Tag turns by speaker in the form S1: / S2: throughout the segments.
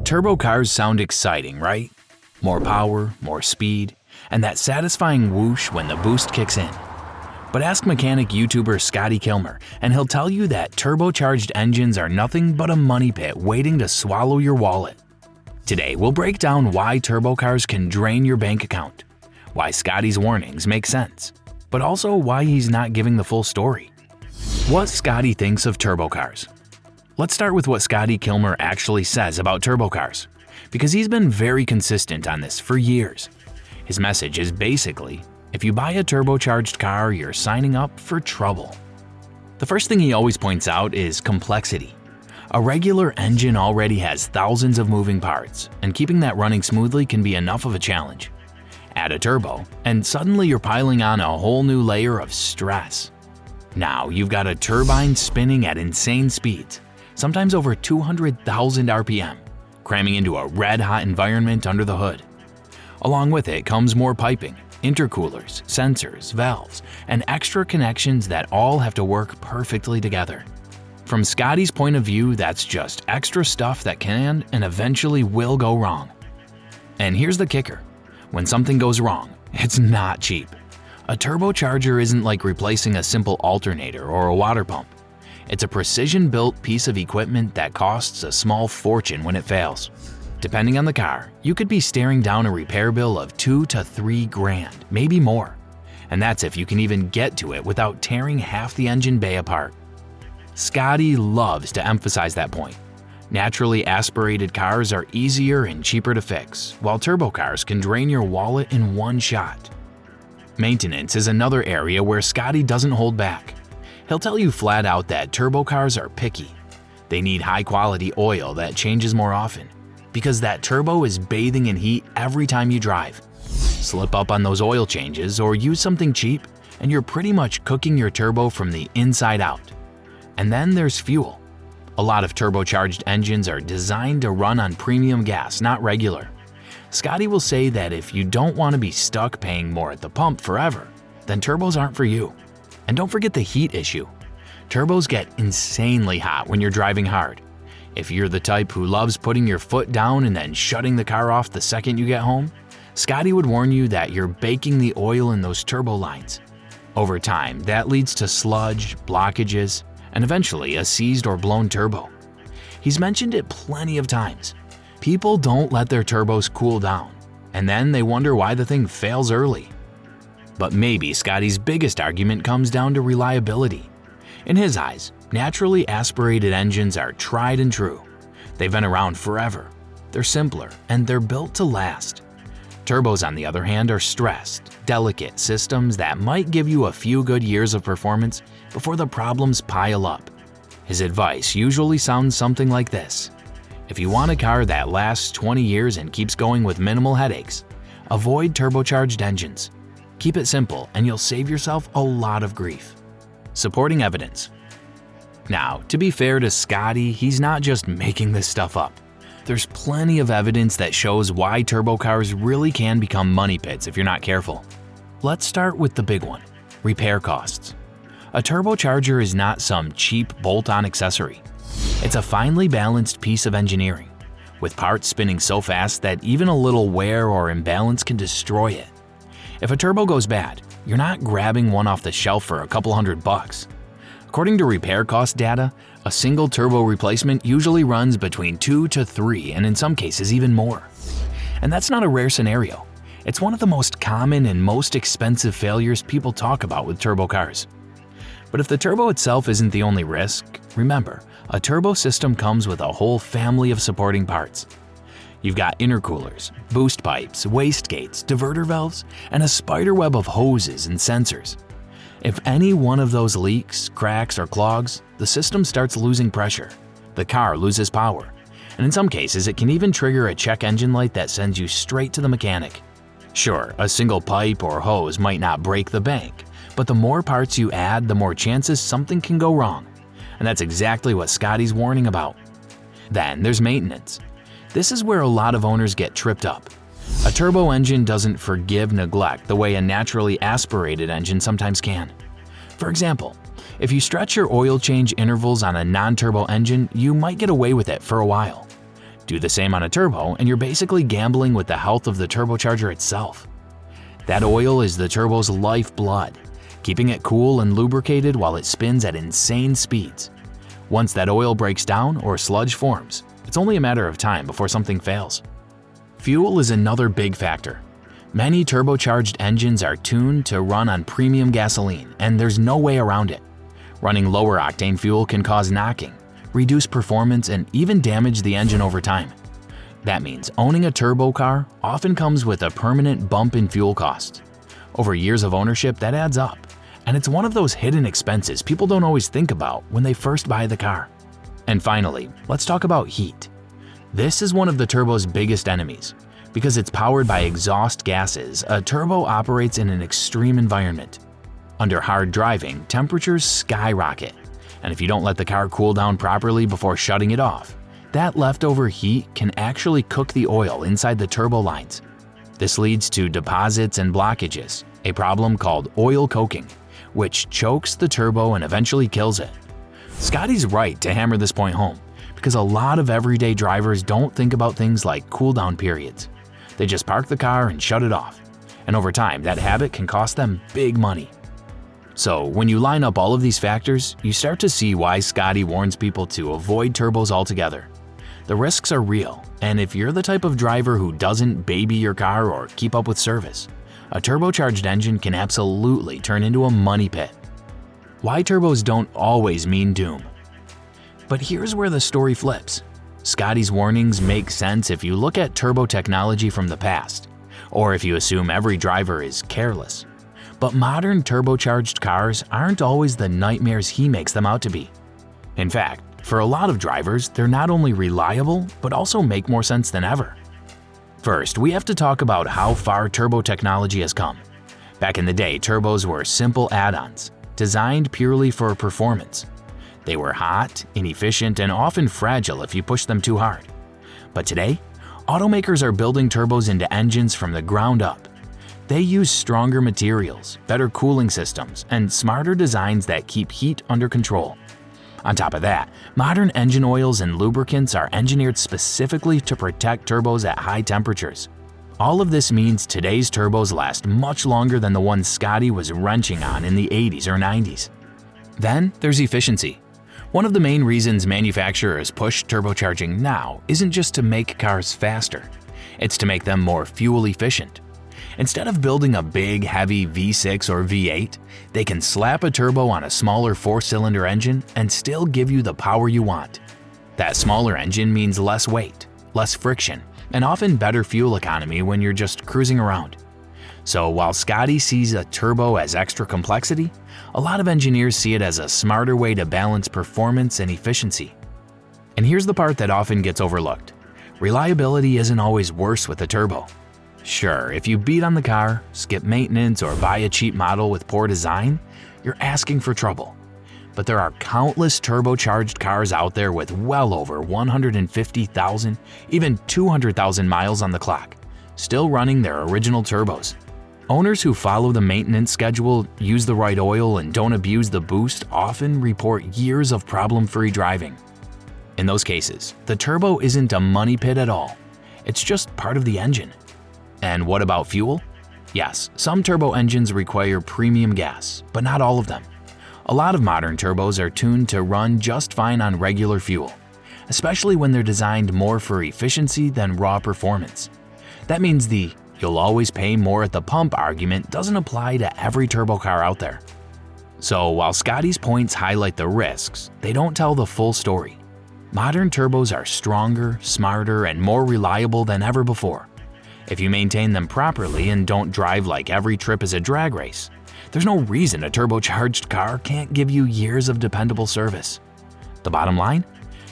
S1: Turbo cars sound exciting, right? More power, more speed, and that satisfying whoosh when the boost kicks in. But ask mechanic YouTuber Scotty Kilmer, and he'll tell you that turbocharged engines are nothing but a money pit waiting to swallow your wallet. Today, we'll break down why turbo cars can drain your bank account, why Scotty's warnings make sense, but also why he's not giving the full story. What Scotty thinks of turbo cars. Let's start with what Scotty Kilmer actually says about turbo cars, because he's been very consistent on this for years. His message is basically, if you buy a turbocharged car, you're signing up for trouble. The first thing he always points out is complexity. A regular engine already has thousands of moving parts, and keeping that running smoothly can be enough of a challenge. Add a turbo, and suddenly you're piling on a whole new layer of stress. Now you've got a turbine spinning at insane speeds, sometimes over 200,000 RPM, cramming into a red-hot environment under the hood. Along with it comes more piping, intercoolers, sensors, valves, and extra connections that all have to work perfectly together. From Scotty's point of view, that's just extra stuff that can and eventually will go wrong. And here's the kicker. When something goes wrong, it's not cheap. A turbocharger isn't like replacing a simple alternator or a water pump. It's a precision-built piece of equipment that costs a small fortune when it fails. Depending on the car, you could be staring down a repair bill of $2 to $3 grand, maybe more. And that's if you can even get to it without tearing half the engine bay apart. Scotty loves to emphasize that point. Naturally aspirated cars are easier and cheaper to fix, while turbo cars can drain your wallet in one shot. Maintenance is another area where Scotty doesn't hold back. He'll tell you flat out that turbo cars are picky. They need high-quality oil that changes more often, because that turbo is bathing in heat every time you drive. Slip up on those oil changes or use something cheap, and you're pretty much cooking your turbo from the inside out. And then there's fuel. A lot of turbocharged engines are designed to run on premium gas, not regular. Scotty will say that if you don't want to be stuck paying more at the pump forever, then turbos aren't for you. And don't forget the heat issue. Turbos get insanely hot when you're driving hard. If you're the type who loves putting your foot down and then shutting the car off the second you get home, Scotty would warn you that you're baking the oil in those turbo lines. Over time, that leads to sludge, blockages, and eventually a seized or blown turbo. He's mentioned it plenty of times. People don't let their turbos cool down, and then they wonder why the thing fails early. But maybe Scotty's biggest argument comes down to reliability. In his eyes, naturally aspirated engines are tried and true. They've been around forever. They're simpler, and they're built to last. Turbos, on the other hand, are stressed, delicate systems that might give you a few good years of performance before the problems pile up. His advice usually sounds something like this. If you want a car that lasts 20 years and keeps going with minimal headaches, avoid turbocharged engines. Keep it simple and you'll save yourself a lot of grief. Supporting evidence. Now, to be fair to Scotty, he's not just making this stuff up. There's plenty of evidence that shows why turbo cars really can become money pits if you're not careful. Let's start with the big one, repair costs. A turbocharger is not some cheap bolt-on accessory. It's a finely balanced piece of engineering, with parts spinning so fast that even a little wear or imbalance can destroy it. If a turbo goes bad, you're not grabbing one off the shelf for a couple $100. According to repair cost data, a single turbo replacement usually runs between 2 to 3 and in some cases even more. And that's not a rare scenario. It's one of the most common and most expensive failures people talk about with turbo cars. But if the turbo itself isn't the only risk, remember, a turbo system comes with a whole family of supporting parts. You've got intercoolers, boost pipes, wastegates, diverter valves, and a spiderweb of hoses and sensors. If any one of those leaks, cracks, or clogs, the system starts losing pressure. The car loses power, and in some cases it can even trigger a check engine light that sends you straight to the mechanic. Sure, a single pipe or hose might not break the bank, but the more parts you add, the more chances something can go wrong. And that's exactly what Scotty's warning about. Then there's maintenance. This is where a lot of owners get tripped up. A turbo engine doesn't forgive neglect the way a naturally aspirated engine sometimes can. For example, if you stretch your oil change intervals on a non-turbo engine, you might get away with it for a while. Do the same on a turbo and you're basically gambling with the health of the turbocharger itself. That oil is the turbo's lifeblood, keeping it cool and lubricated while it spins at insane speeds. Once that oil breaks down or sludge forms, it's only a matter of time before something fails. Fuel is another big factor. Many turbocharged engines are tuned to run on premium gasoline, and there's no way around it. Running lower octane fuel can cause knocking, reduce performance, and even damage the engine over time. That means owning a turbo car often comes with a permanent bump in fuel costs. Over years of ownership, that adds up, and it's one of those hidden expenses people don't always think about when they first buy the car. And finally, let's talk about heat. This is one of the turbo's biggest enemies. Because it's powered by exhaust gases, a turbo operates in an extreme environment. Under hard driving, temperatures skyrocket, and if you don't let the car cool down properly before shutting it off, that leftover heat can actually cook the oil inside the turbo lines. This leads to deposits and blockages, a problem called oil coking, which chokes the turbo and eventually kills it. Scotty's right to hammer this point home, because a lot of everyday drivers don't think about things like cooldown periods. They just park the car and shut it off, and over time that habit can cost them big money. So when you line up all of these factors, you start to see why Scotty warns people to avoid turbos altogether. The risks are real, and if you're the type of driver who doesn't baby your car or keep up with service, a turbocharged engine can absolutely turn into a money pit. Why turbos don't always mean doom. But here's where the story flips. Scotty's warnings make sense if you look at turbo technology from the past, or if you assume every driver is careless. But modern turbocharged cars aren't always the nightmares he makes them out to be. In fact, for a lot of drivers, they're not only reliable, but also make more sense than ever. First, we have to talk about how far turbo technology has come. Back in the day, turbos were simple add-ons, designed purely for performance. They were hot, inefficient, and often fragile if you pushed them too hard. But today, automakers are building turbos into engines from the ground up. They use stronger materials, better cooling systems, and smarter designs that keep heat under control. On top of that, modern engine oils and lubricants are engineered specifically to protect turbos at high temperatures. All of this means today's turbos last much longer than the ones Scotty was wrenching on in the 80s or 90s. Then there's efficiency. One of the main reasons manufacturers push turbocharging now isn't just to make cars faster, it's to make them more fuel efficient. Instead of building a big, heavy V6 or V8, they can slap a turbo on a smaller 4-cylinder engine and still give you the power you want. That smaller engine means less weight, less friction, and often better fuel economy when you're just cruising around. So while Scotty sees a turbo as extra complexity, a lot of engineers see it as a smarter way to balance performance and efficiency. And here's the part that often gets overlooked. Reliability isn't always worse with a turbo. Sure, if you beat on the car, skip maintenance, or buy a cheap model with poor design, you're asking for trouble. But there are countless turbocharged cars out there with well over 150,000, even 200,000 miles on the clock, still running their original turbos. Owners who follow the maintenance schedule, use the right oil, and don't abuse the boost often report years of problem-free driving. In those cases, the turbo isn't a money pit at all. It's just part of the engine. And what about fuel? Yes, some turbo engines require premium gas, but not all of them. A lot of modern turbos are tuned to run just fine on regular fuel, especially when they're designed more for efficiency than raw performance. That means the "you'll always pay more at the pump" argument doesn't apply to every turbo car out there. So while Scotty's points highlight the risks, they don't tell the full story. Modern turbos are stronger, smarter, and more reliable than ever before. If you maintain them properly and don't drive like every trip is a drag race, there's no reason a turbocharged car can't give you years of dependable service. The bottom line?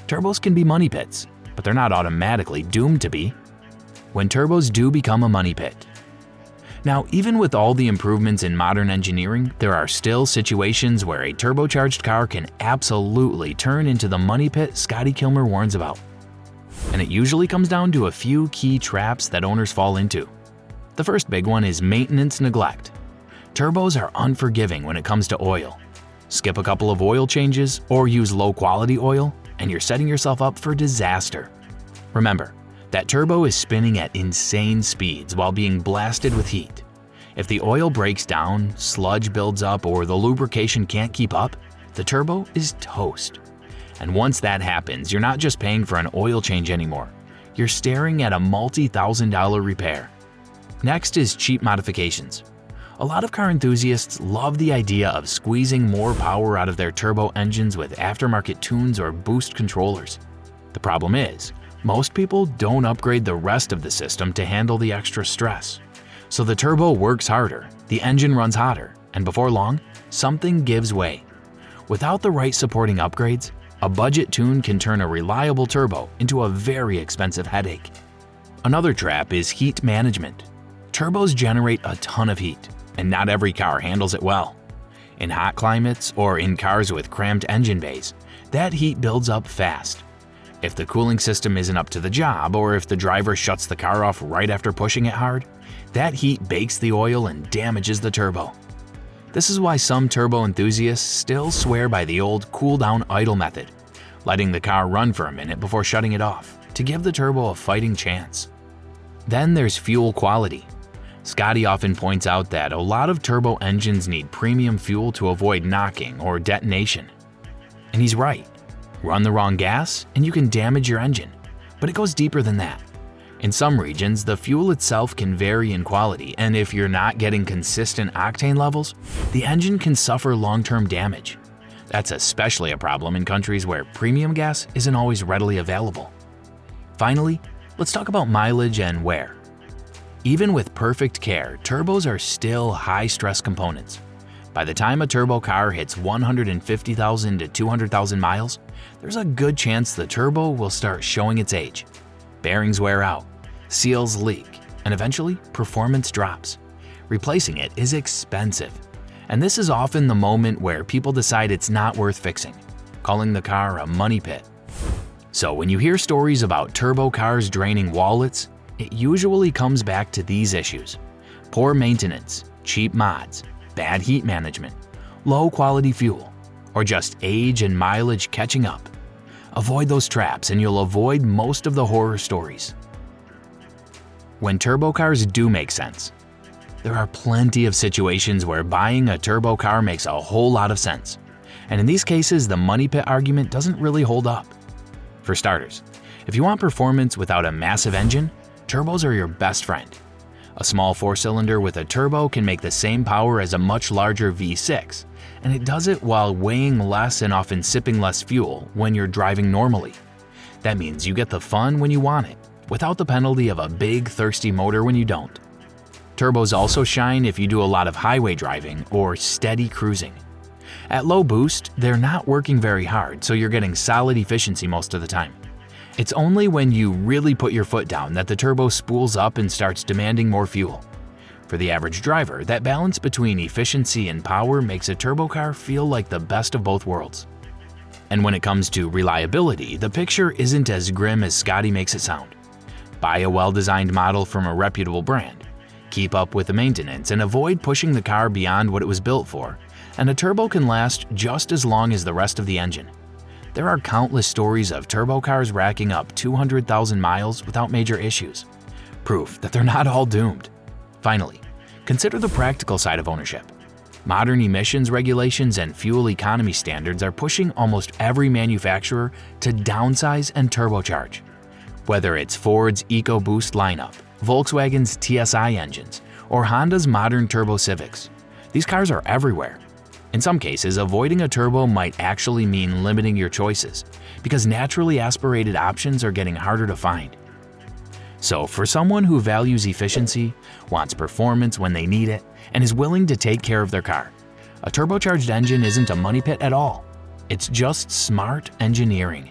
S1: Turbos can be money pits, but they're not automatically doomed to be. When turbos do become a money pit. Now, even with all the improvements in modern engineering, there are still situations where a turbocharged car can absolutely turn into the money pit Scotty Kilmer warns about. And it usually comes down to a few key traps that owners fall into. The first big one is maintenance neglect. Turbos are unforgiving when it comes to oil. Skip a couple of oil changes or use low-quality oil, and you're setting yourself up for disaster. Remember, that turbo is spinning at insane speeds while being blasted with heat. If the oil breaks down, sludge builds up, or the lubrication can't keep up, the turbo is toast. And once that happens, you're not just paying for an oil change anymore. You're staring at a multi-$1,000 repair. Next is cheap modifications. A lot of car enthusiasts love the idea of squeezing more power out of their turbo engines with aftermarket tunes or boost controllers. The problem is, most people don't upgrade the rest of the system to handle the extra stress. So the turbo works harder, the engine runs hotter, and before long, something gives way. Without the right supporting upgrades, a budget tune can turn a reliable turbo into a very expensive headache. Another trap is heat management. Turbos generate a ton of heat, and not every car handles it well. In hot climates or in cars with cramped engine bays, that heat builds up fast. If the cooling system isn't up to the job, or if the driver shuts the car off right after pushing it hard, that heat bakes the oil and damages the turbo. This is why some turbo enthusiasts still swear by the old cool-down idle method, letting the car run for a minute before shutting it off to give the turbo a fighting chance. Then there's fuel quality. Scotty often points out that a lot of turbo engines need premium fuel to avoid knocking or detonation. And he's right. Run the wrong gas and you can damage your engine, but it goes deeper than that. In some regions, the fuel itself can vary in quality, and if you're not getting consistent octane levels, the engine can suffer long-term damage. That's especially a problem in countries where premium gas isn't always readily available. Finally, let's talk about mileage and wear. Even with perfect care, turbos are still high-stress components. By the time a turbo car hits 150,000 to 200,000 miles, there's a good chance the turbo will start showing its age. Bearings wear out, seals leak, and eventually performance drops. Replacing it is expensive, and this is often the moment where people decide it's not worth fixing, calling the car a money pit. So when you hear stories about turbo cars draining wallets, it usually comes back to these issues: poor maintenance, cheap mods, bad heat management, low quality fuel, or just age and mileage catching up. Avoid those traps and you'll avoid most of the horror stories. When turbo cars do make sense, there are plenty of situations where buying a turbo car makes a whole lot of sense. And in these cases, the money pit argument doesn't really hold up. For starters, if you want performance without a massive engine, turbos are your best friend. A small 4-cylinder with a turbo can make the same power as a much larger V6, and it does it while weighing less and often sipping less fuel when you're driving normally. That means you get the fun when you want it, without the penalty of a big, thirsty motor when you don't. Turbos also shine if you do a lot of highway driving or steady cruising. At low boost, they're not working very hard, so you're getting solid efficiency most of the time. It's only when you really put your foot down that the turbo spools up and starts demanding more fuel. For the average driver, that balance between efficiency and power makes a turbo car feel like the best of both worlds. And when it comes to reliability, the picture isn't as grim as Scotty makes it sound. Buy a well-designed model from a reputable brand, keep up with the maintenance, and avoid pushing the car beyond what it was built for, and a turbo can last just as long as the rest of the engine. There are countless stories of turbo cars racking up 200,000 miles without major issues. Proof that they're not all doomed. Finally, consider the practical side of ownership. Modern emissions regulations and fuel economy standards are pushing almost every manufacturer to downsize and turbocharge. Whether it's Ford's EcoBoost lineup, Volkswagen's TSI engines, or Honda's modern turbo Civics, these cars are everywhere. In some cases, avoiding a turbo might actually mean limiting your choices, because naturally aspirated options are getting harder to find. So for someone who values efficiency, wants performance when they need it, and is willing to take care of their car, a turbocharged engine isn't a money pit at all. It's just smart engineering.